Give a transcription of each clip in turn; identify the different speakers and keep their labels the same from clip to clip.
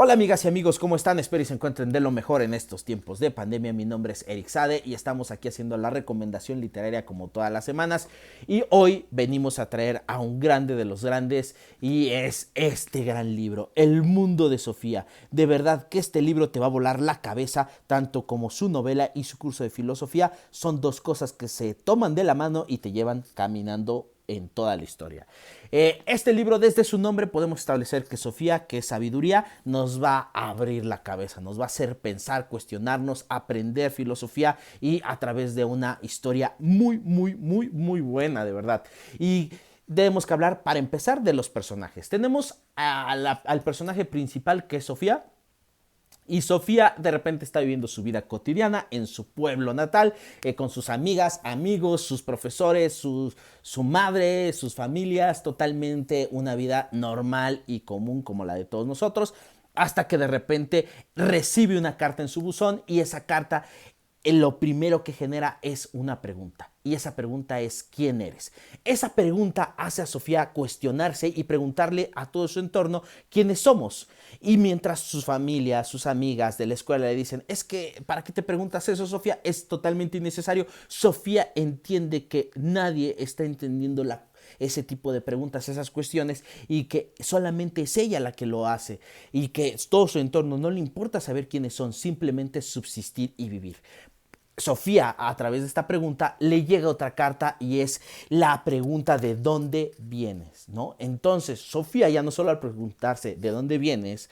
Speaker 1: Hola amigas y amigos, ¿cómo están? Espero y se encuentren de lo mejor en estos tiempos de pandemia. Mi nombre es Eric Sade y estamos aquí haciendo la recomendación literaria como todas las semanas. Y hoy venimos a traer a un grande de los grandes y es este gran libro, El mundo de Sofía. De verdad que este libro te va a volar la cabeza, tanto como su novela y su curso de filosofía. Son dos cosas que se toman de la mano y te llevan caminando en toda la historia. Este libro, desde su nombre, podemos establecer que Sofía, que es sabiduría, nos va a abrir la cabeza, nos va a hacer pensar, cuestionarnos, aprender filosofía y a través de una historia muy buena, de verdad. Y tenemos que hablar, para empezar, de los personajes. Tenemos al personaje principal, que es Sofía, y Sofía de repente está viviendo su vida cotidiana en su pueblo natal, con sus amigas, amigos, sus profesores, su madre, sus familias, totalmente una vida normal y común como la de todos nosotros, hasta que de repente recibe una carta en su buzón y esa carta lo primero que genera es una pregunta. Y esa pregunta es: ¿quién eres? Esa pregunta hace a Sofía cuestionarse y preguntarle a todo su entorno quiénes somos. Y mientras sus familias, sus amigas de la escuela le dicen: es que, ¿para qué te preguntas eso, Sofía? Es totalmente innecesario. Sofía entiende que nadie está entendiendo ese tipo de preguntas, esas cuestiones, y que solamente es ella la que lo hace y que todo su entorno no le importa saber quiénes son, simplemente subsistir y vivir. Sofía, a través de esta pregunta, le llega otra carta y es la pregunta: ¿de dónde vienes? ¿No? Entonces, Sofía, ya no solo al preguntarse de dónde vienes,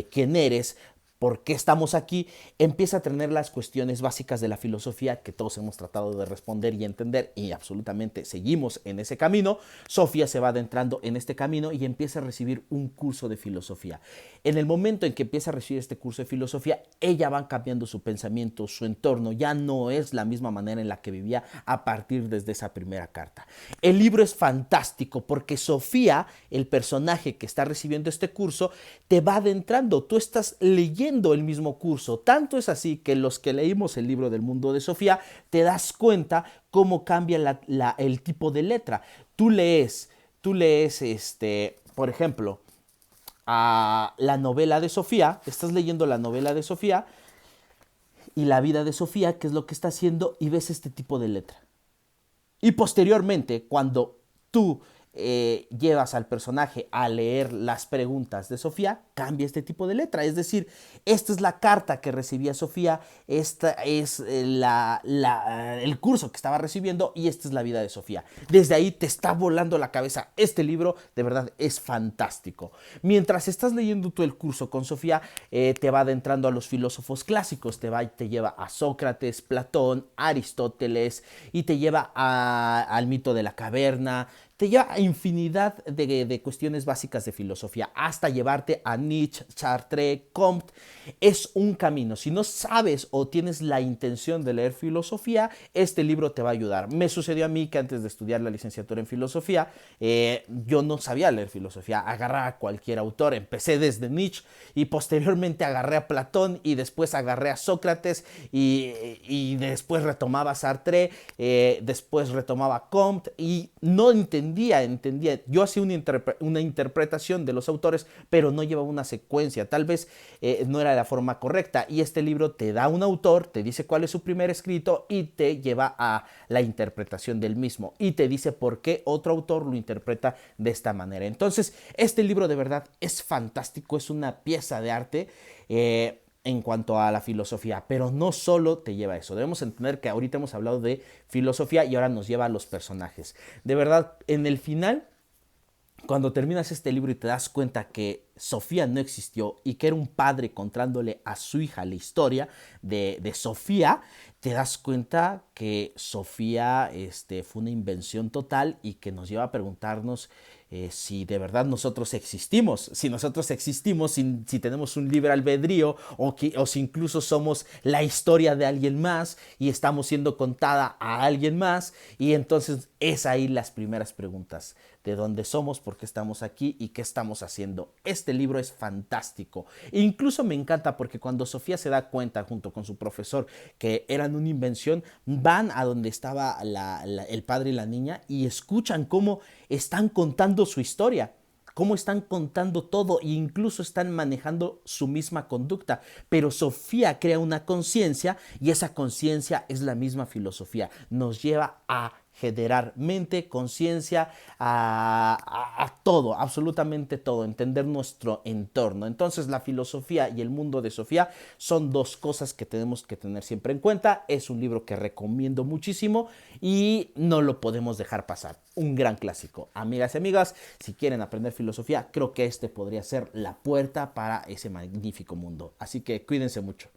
Speaker 1: quién eres, por qué estamos aquí, empieza a tener las cuestiones básicas de la filosofía que todos hemos tratado de responder y entender, y absolutamente seguimos en ese camino. Sofía se va adentrando en este camino y empieza a recibir un curso de filosofía. En el momento en que empieza a recibir este curso de filosofía, ella va cambiando su pensamiento, su entorno, ya no es la misma manera en la que vivía a partir desde esa primera carta. El libro es fantástico porque Sofía, el personaje que está recibiendo este curso, te va adentrando, tú estás leyendo el mismo curso, tanto es así que los que leímos el libro del mundo de Sofía, te das cuenta cómo cambia el tipo de letra. Tú lees por ejemplo, a la novela de Sofía, estás leyendo la novela de Sofía y la vida de Sofía, qué es lo que está haciendo, y ves este tipo de letra. Y posteriormente, cuando tú llevas al personaje a leer las preguntas de Sofía, cambia este tipo de letra. Es decir, esta es la carta que recibía Sofía, esta es el curso que estaba recibiendo y esta es la vida de Sofía. Desde ahí te está volando la cabeza. Este libro de verdad es fantástico. Mientras estás leyendo tú el curso con Sofía, te va adentrando a los filósofos clásicos, te lleva a Sócrates, Platón, Aristóteles, y te lleva al mito de la caverna, te lleva a infinidad de cuestiones básicas de filosofía, hasta llevarte a Nietzsche, Sartre, Comte. Es un camino. Si no sabes o tienes la intención de leer filosofía, este libro te va a ayudar. Me sucedió a mí que antes de estudiar la licenciatura en filosofía, yo no sabía leer filosofía, agarraba a cualquier autor, empecé desde Nietzsche y posteriormente agarré a Platón y después agarré a Sócrates y después retomaba a Sartre, después retomaba a Comte y no entendía. Yo hacía una interpretación de los autores, pero no llevaba una secuencia. Tal vez no era la forma correcta. Y este libro te da un autor, te dice cuál es su primer escrito y te lleva a la interpretación del mismo. Y te dice por qué otro autor lo interpreta de esta manera. Entonces, este libro de verdad es fantástico, es una pieza de arte. En cuanto a la filosofía, pero no solo te lleva a eso. Debemos entender que ahorita hemos hablado de filosofía y ahora nos lleva a los personajes. De verdad, en el final, cuando terminas este libro y te das cuenta que Sofía no existió y que era un padre contándole a su hija la historia de Sofía, te das cuenta que Sofía fue una invención total y que nos lleva a preguntarnos si de verdad nosotros existimos, si tenemos un libre albedrío o si incluso somos la historia de alguien más y estamos siendo contada a alguien más. Y entonces es ahí las primeras preguntas: de dónde somos, por qué estamos aquí y qué estamos haciendo. Este libro es fantástico. E incluso me encanta porque cuando Sofía se da cuenta junto con su profesor que eran una invención, van a donde estaba el padre y la niña y escuchan cómo están contando su historia. cómo están contando todo e incluso están manejando su misma conducta. Pero Sofía crea una conciencia y esa conciencia es la misma filosofía. Nos lleva a generar mente, conciencia, a todo, absolutamente todo, entender nuestro entorno. Entonces la filosofía y el mundo de Sofía son dos cosas que tenemos que tener siempre en cuenta. Es un libro que recomiendo muchísimo y no lo podemos dejar pasar. Un gran clásico. Amigas y amigas, si quieren aprender filosofía, creo que este podría ser la puerta para ese magnífico mundo. Así que cuídense mucho.